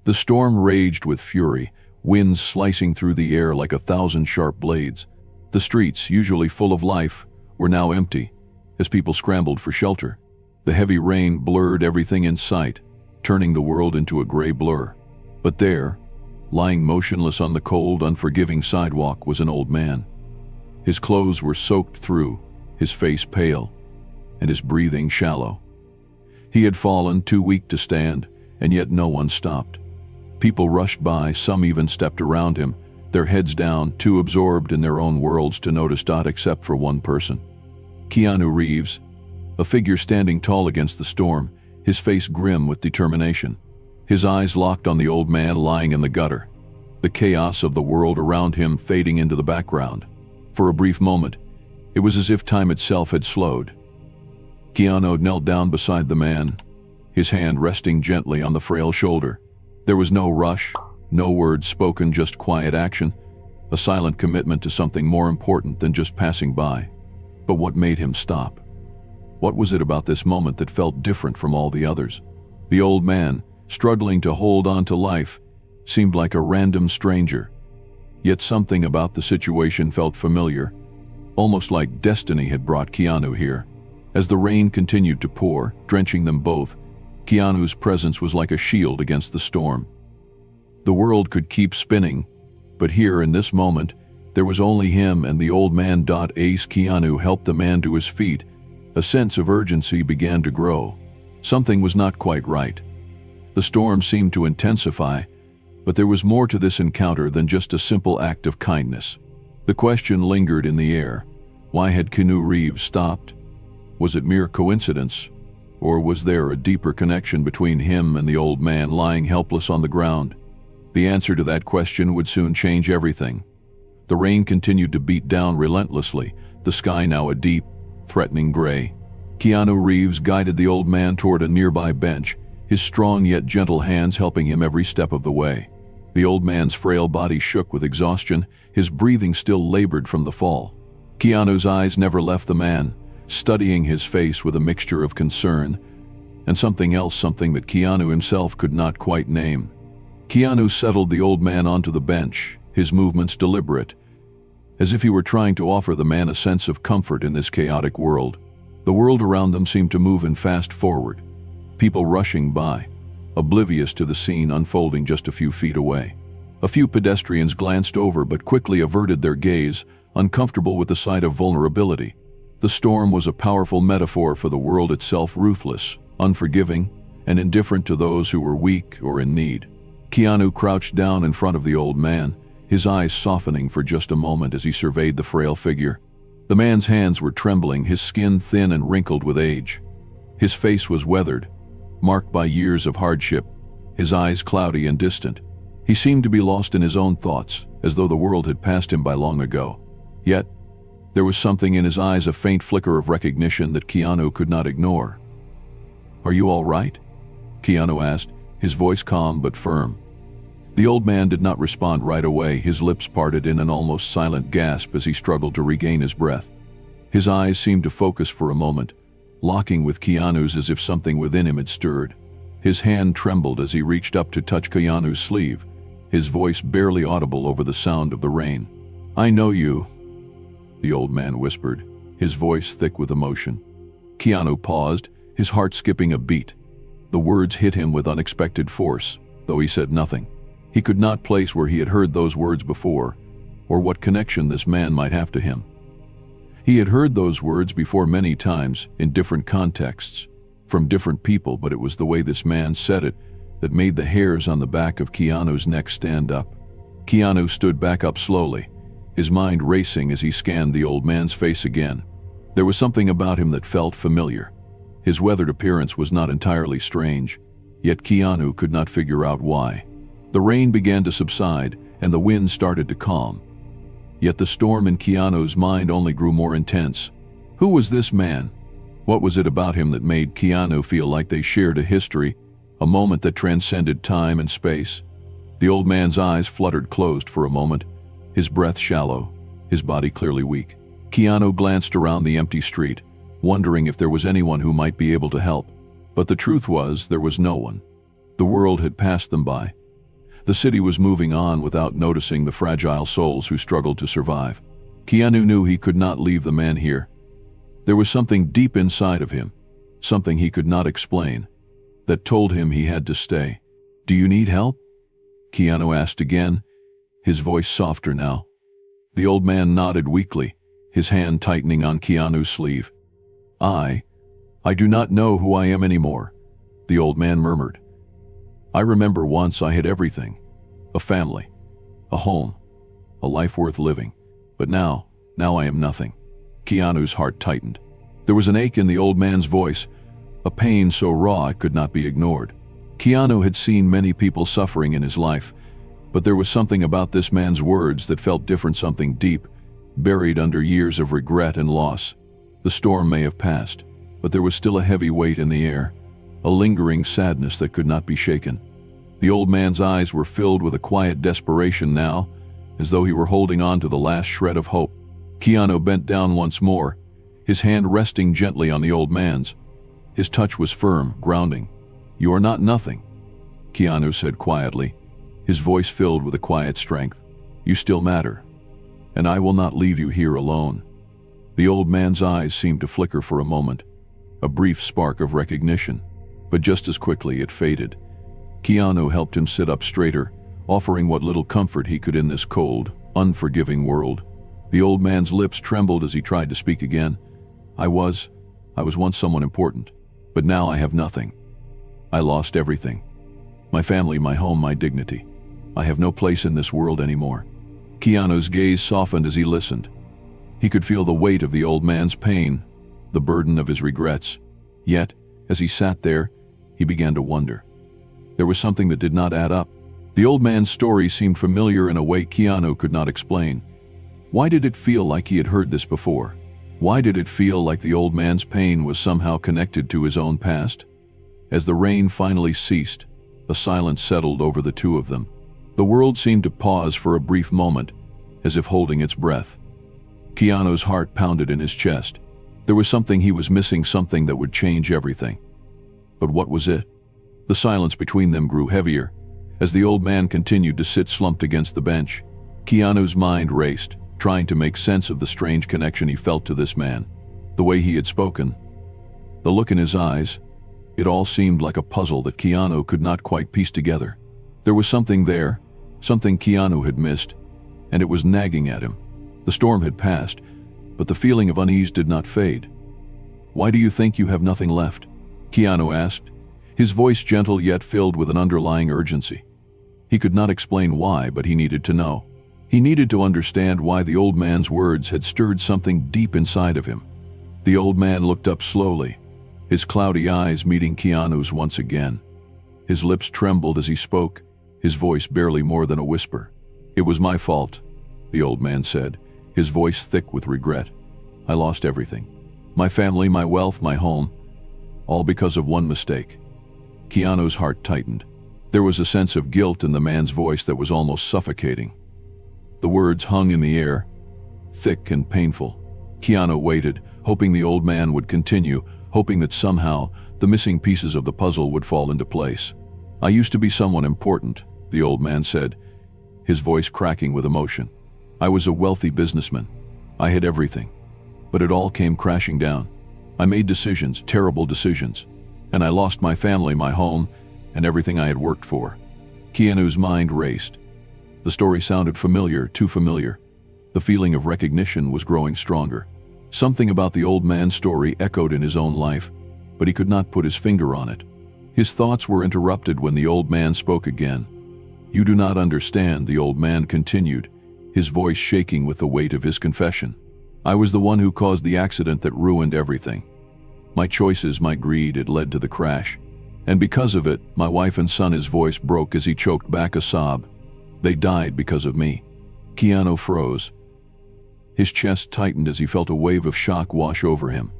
The storm raged with fury, winds slicing through the air like 1,000 sharp blades. The streets, usually full of life, were now empty, as people scrambled for shelter. The heavy rain blurred everything in sight, turning the world into a gray blur. But there, lying motionless on the cold, unforgiving sidewalk, was an old man. His clothes were soaked through, his face pale, and his breathing shallow. He had fallen, too weak to stand, and yet no one stopped. People rushed by, some even stepped around him, their heads down, too absorbed in their own worlds to notice except for one person. Keanu Reeves, a figure standing tall against the storm, his face grim with determination. His eyes locked on the old man lying in the gutter, the chaos of the world around him fading into the background. For a brief moment, it was as if time itself had slowed. Keanu knelt down beside the man, his hand resting gently on the frail shoulder. There was no rush, no words spoken, just quiet action, a silent commitment to something more important than just passing by. But what made him stop? What was it about this moment that felt different from all the others? The old man, struggling to hold on to life, seemed like a random stranger. Yet something about the situation felt familiar, almost like destiny had brought Keanu here. As the rain continued to pour, drenching them both, Keanu's presence was like a shield against the storm. The world could keep spinning, but here in this moment, there was only him and the old man. As Keanu helped the man to his feet, a sense of urgency began to grow. Something was not quite right. The storm seemed to intensify, but there was more to this encounter than just a simple act of kindness. The question lingered in the air. Why had Keanu Reeves stopped? Was it mere coincidence? Or was there a deeper connection between him and the old man lying helpless on the ground? The answer to that question would soon change everything. The rain continued to beat down relentlessly, the sky now a deep, threatening gray. Keanu Reeves guided the old man toward a nearby bench, his strong yet gentle hands helping him every step of the way. The old man's frail body shook with exhaustion, his breathing still labored from the fall. Keanu's eyes never left the man, studying his face with a mixture of concern and something else, something that Keanu himself could not quite name. Keanu settled the old man onto the bench, his movements deliberate, as if he were trying to offer the man a sense of comfort in this chaotic world. The world around them seemed to move in fast forward, people rushing by, oblivious to the scene unfolding just a few feet away. A few pedestrians glanced over but quickly averted their gaze, uncomfortable with the sight of vulnerability. The storm was a powerful metaphor for the world itself, ruthless, unforgiving, and indifferent to those who were weak or in need. Keanu crouched down in front of the old man, his eyes softening for just a moment as he surveyed the frail figure. The man's hands were trembling, his skin thin and wrinkled with age. His face was weathered, marked by years of hardship, his eyes cloudy and distant. He seemed to be lost in his own thoughts, as though the world had passed him by long ago. Yet, there was something in his eyes, a faint flicker of recognition that Keanu could not ignore. "Are you all right?" Keanu asked, his voice calm but firm. The old man did not respond right away, his lips parted in an almost silent gasp as he struggled to regain his breath. His eyes seemed to focus for a moment, locking with Keanu's as if something within him had stirred. His hand trembled as he reached up to touch Keanu's sleeve, his voice barely audible over the sound of the rain. "I know you," the old man whispered, his voice thick with emotion. Keanu paused, his heart skipping a beat. The words hit him with unexpected force, though he said nothing. He could not place where he had heard those words before, or what connection this man might have to him. He had heard those words before many times, in different contexts, from different people, but it was the way this man said it that made the hairs on the back of Keanu's neck stand up. Keanu stood back up slowly, his mind racing as he scanned the old man's face again. There was something about him that felt familiar. His weathered appearance was not entirely strange, yet Keanu could not figure out why. The rain began to subside, and the wind started to calm. Yet the storm in Keanu's mind only grew more intense. Who was this man? What was it about him that made Keanu feel like they shared a history, a moment that transcended time and space? The old man's eyes fluttered closed for a moment, his breath shallow, his body clearly weak. Keanu glanced around the empty street, wondering if there was anyone who might be able to help. But the truth was, there was no one. The world had passed them by, The city was moving on without noticing the fragile souls who struggled to survive. Keanu knew he could not leave the man here. There was something deep inside of him, something he could not explain, that told him he had to stay. "Do you need help?" Keanu asked again, his voice softer now. The old man nodded weakly, his hand tightening on Keanu's sleeve. I do not know who I am anymore," the old man murmured. "I remember once I had everything, a family, a home, a life worth living. But now I am nothing." Keanu's heart tightened. There was an ache in the old man's voice, a pain so raw it could not be ignored. Keanu had seen many people suffering in his life, but there was something about this man's words that felt different, something deep, buried under years of regret and loss. The storm may have passed, but there was still a heavy weight in the air, a lingering sadness that could not be shaken. The old man's eyes were filled with a quiet desperation now, as though he were holding on to the last shred of hope. Keanu bent down once more, his hand resting gently on the old man's. His touch was firm, grounding. "You are not nothing," Keanu said quietly, his voice filled with a quiet strength. "You still matter, and I will not leave you here alone." The old man's eyes seemed to flicker for a moment, a brief spark of recognition, but just as quickly it faded. Keanu helped him sit up straighter, offering what little comfort he could in this cold, unforgiving world. The old man's lips trembled as he tried to speak again. I was once someone important, but now I have nothing. I lost everything. My family, my home, my dignity. I have no place in this world anymore." Keanu's gaze softened as he listened. He could feel the weight of the old man's pain, the burden of his regrets. Yet, as he sat there, he began to wonder. There was something that did not add up. The old man's story seemed familiar in a way Keanu could not explain. Why did it feel like he had heard this before? Why did it feel like the old man's pain was somehow connected to his own past? As the rain finally ceased, a silence settled over the two of them. The world seemed to pause for a brief moment, as if holding its breath. Keanu's heart pounded in his chest. There was something he was missing, something that would change everything. But what was it? The silence between them grew heavier, as the old man continued to sit slumped against the bench. Keanu's mind raced, trying to make sense of the strange connection he felt to this man, the way he had spoken, the look in his eyes. It all seemed like a puzzle that Keanu could not quite piece together. There was something there, something Keanu had missed, and it was nagging at him. The storm had passed, but the feeling of unease did not fade. "Why do you think you have nothing left?" Keanu asked, his voice gentle yet filled with an underlying urgency. He could not explain why, but he needed to know. He needed to understand why the old man's words had stirred something deep inside of him. The old man looked up slowly, his cloudy eyes meeting Keanu's once again. His lips trembled as he spoke, his voice barely more than a whisper. "It was my fault," the old man said, his voice thick with regret. "I lost everything. My family, my wealth, my home. All because of one mistake." Keanu's heart tightened. There was a sense of guilt in the man's voice that was almost suffocating. The words hung in the air, thick and painful. Keanu waited, hoping the old man would continue, hoping that somehow the missing pieces of the puzzle would fall into place. "I used to be someone important," the old man said, his voice cracking with emotion. "I was a wealthy businessman. I had everything. But it all came crashing down. I made decisions, terrible decisions, and I lost my family, my home, and everything I had worked for." Keanu's mind raced. The story sounded familiar, too familiar. The feeling of recognition was growing stronger. Something about the old man's story echoed in his own life, but he could not put his finger on it. His thoughts were interrupted when the old man spoke again. "You do not understand," the old man continued, his voice shaking with the weight of his confession. "I was the one who caused the accident that ruined everything. My choices, my greed, it led to the crash. And because of it, my wife and son," his voice broke as he choked back a sob. "They died because of me." Keanu froze. His chest tightened as he felt a wave of shock wash over him.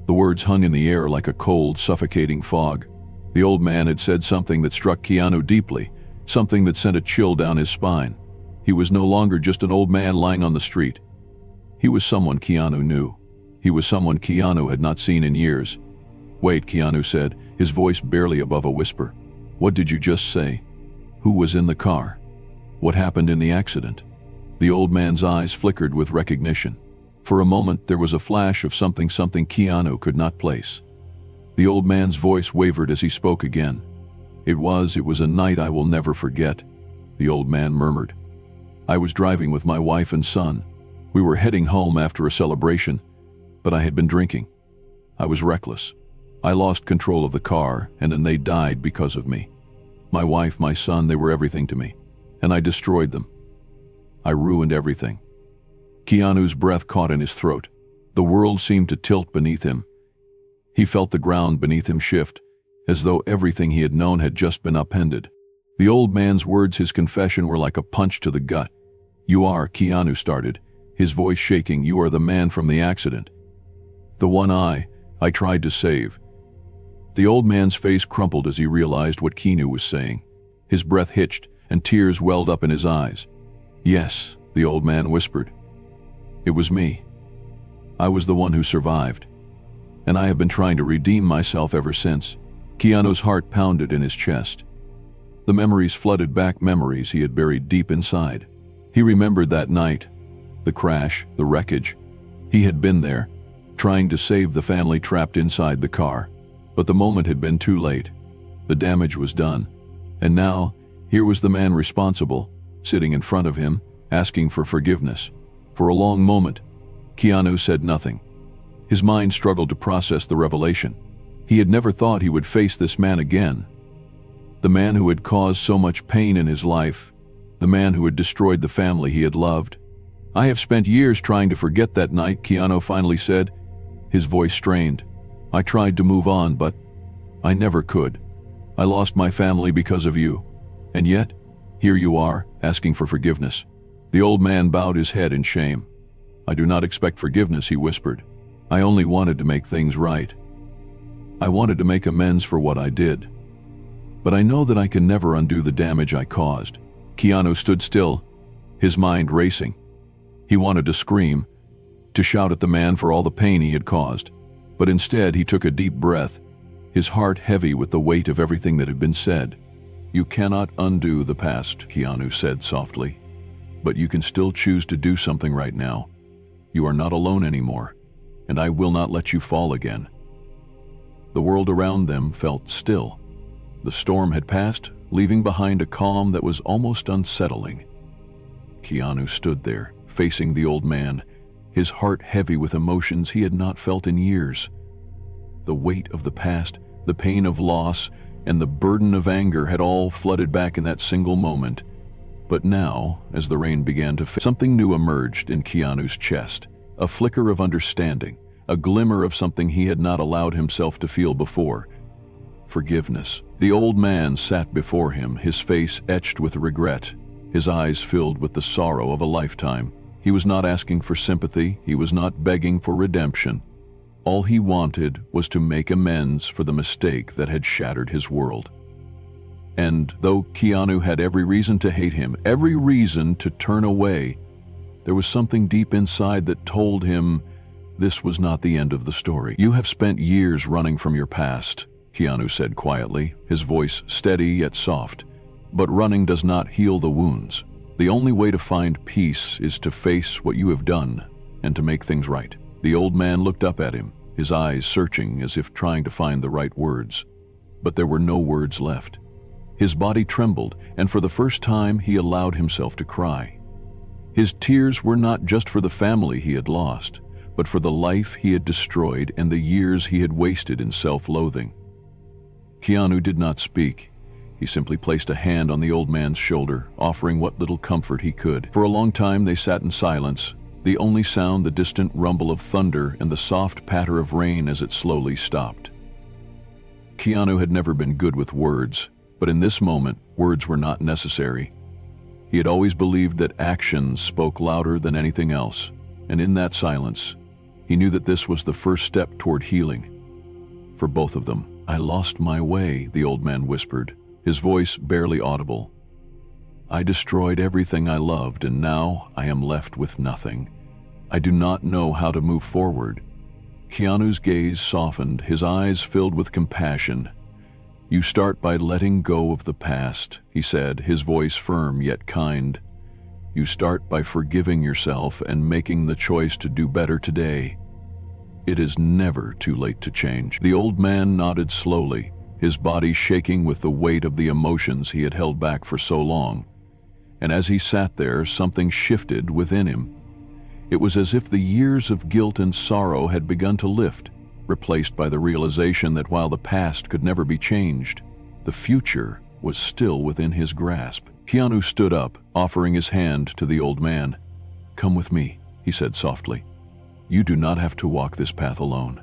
The words hung in the air like a cold, suffocating fog. The old man had said something that struck Keanu deeply, something that sent a chill down his spine. He was no longer just an old man lying on the street. He was someone Keanu knew. He was someone Keanu had not seen in years. "Wait," Keanu said, his voice barely above a whisper. "What did you just say? Who was in the car? What happened in the accident? The old man's eyes flickered with recognition. For a moment, there was a flash of something Keanu could not place. The old man's voice wavered as he spoke again. It was a night I will never forget," the old man murmured. "I was driving with my wife and son. We were heading home after a celebration, but I had been drinking. I was reckless. I lost control of the car, and then they died because of me. My wife, my son, they were everything to me, and I destroyed them. I ruined everything." Keanu's breath caught in his throat. The world seemed to tilt beneath him. He felt the ground beneath him shift, as though everything he had known had just been upended. The old man's words, his confession, were like a punch to the gut. "You are," Keanu started, his voice shaking, "you are the man from the accident. The one I tried to save." The old man's face crumpled as he realized what Keanu was saying. His breath hitched, and tears welled up in his eyes. "Yes," the old man whispered. "It was me. I was the one who survived. And I have been trying to redeem myself ever since." Keanu's heart pounded in his chest. The memories flooded back, memories he had buried deep inside. He remembered that night, the crash, the wreckage. He had been there, trying to save the family trapped inside the car. But the moment had been too late. The damage was done. And now, here was the man responsible, sitting in front of him, asking for forgiveness. For a long moment, Keanu said nothing. His mind struggled to process the revelation. He had never thought he would face this man again. The man who had caused so much pain in his life. The man who had destroyed the family he had loved. "I have spent years trying to forget that night," Keanu finally said, his voice strained. "I tried to move on, but I never could. I lost my family because of you. And yet, here you are, asking for forgiveness." The old man bowed his head in shame. "I do not expect forgiveness," he whispered. "I only wanted to make things right. I wanted to make amends for what I did. But I know that I can never undo the damage I caused." Keanu stood still, his mind racing. He wanted to scream, to shout at the man for all the pain he had caused. But instead, he took a deep breath, his heart heavy with the weight of everything that had been said. "You cannot undo the past," Keanu said softly. "But you can still choose to do something right now. You are not alone anymore, and I will not let you fall again." The world around them felt still. The storm had passed, leaving behind a calm that was almost unsettling. Keanu stood there, facing the old man, his heart heavy with emotions he had not felt in years. The weight of the past, the pain of loss, and the burden of anger had all flooded back in that single moment. But now, as the rain began to fade, something new emerged in Keanu's chest, a flicker of understanding, a glimmer of something he had not allowed himself to feel before. Forgiveness. The old man sat before him, his face etched with regret, his eyes filled with the sorrow of a lifetime. He was not asking for sympathy, he was not begging for redemption. All he wanted was to make amends for the mistake that had shattered his world. And though Keanu had every reason to hate him, every reason to turn away, there was something deep inside that told him this was not the end of the story. "You have spent years running from your past," Keanu said quietly, his voice steady yet soft. "But running does not heal the wounds. The only way to find peace is to face what you have done and to make things right." The old man looked up at him, his eyes searching as if trying to find the right words. But there were no words left. His body trembled, and for the first time he allowed himself to cry. His tears were not just for the family he had lost, but for the life he had destroyed and the years he had wasted in self-loathing. Keanu did not speak. He simply placed a hand on the old man's shoulder, offering what little comfort he could. For a long time they sat in silence, the only sound the distant rumble of thunder and the soft patter of rain as it slowly stopped. Keanu had never been good with words, but in this moment, words were not necessary. He had always believed that actions spoke louder than anything else, and in that silence, he knew that this was the first step toward healing. For both of them. "I lost my way," the old man whispered, his voice barely audible. "I destroyed everything I loved, and now I am left with nothing. I do not know how to move forward." Keanu's gaze softened, his eyes filled with compassion. "You start by letting go of the past," he said, his voice firm yet kind. "You start by forgiving yourself and making the choice to do better today. It is never too late to change." The old man nodded slowly, his body shaking with the weight of the emotions he had held back for so long. And as he sat there, something shifted within him. It was as if the years of guilt and sorrow had begun to lift, replaced by the realization that while the past could never be changed, the future was still within his grasp. Keanu stood up, offering his hand to the old man. "Come with me," he said softly. "You do not have to walk this path alone."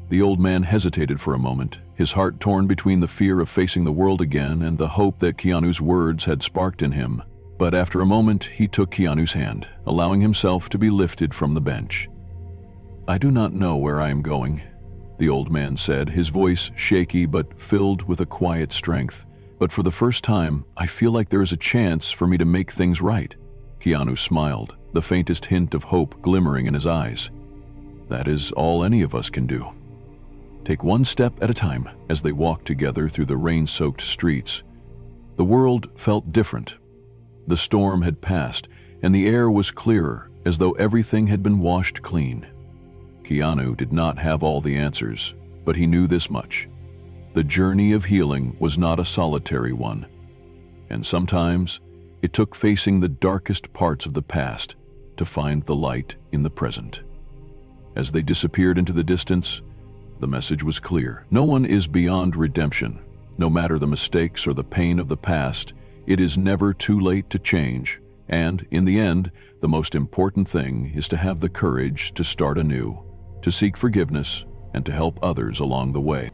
The old man hesitated for a moment, his heart torn between the fear of facing the world again and the hope that Keanu's words had sparked in him. But after a moment, he took Keanu's hand, allowing himself to be lifted from the bench. "I do not know where I am going," the old man said, his voice shaky but filled with a quiet strength. "But for the first time, I feel like there is a chance for me to make things right." Keanu smiled, the faintest hint of hope glimmering in his eyes. "That is all any of us can do. Take one step at a time." As they walked together through the rain-soaked streets, the world felt different. The storm had passed, and the air was clearer, as though everything had been washed clean. Keanu did not have all the answers, but he knew this much. The journey of healing was not a solitary one, and sometimes it took facing the darkest parts of the past to find the light in the present. As they disappeared into the distance, the message was clear. No one is beyond redemption. No matter the mistakes or the pain of the past, it is never too late to change, and in the end, the most important thing is to have the courage to start anew, to seek forgiveness, and to help others along the way.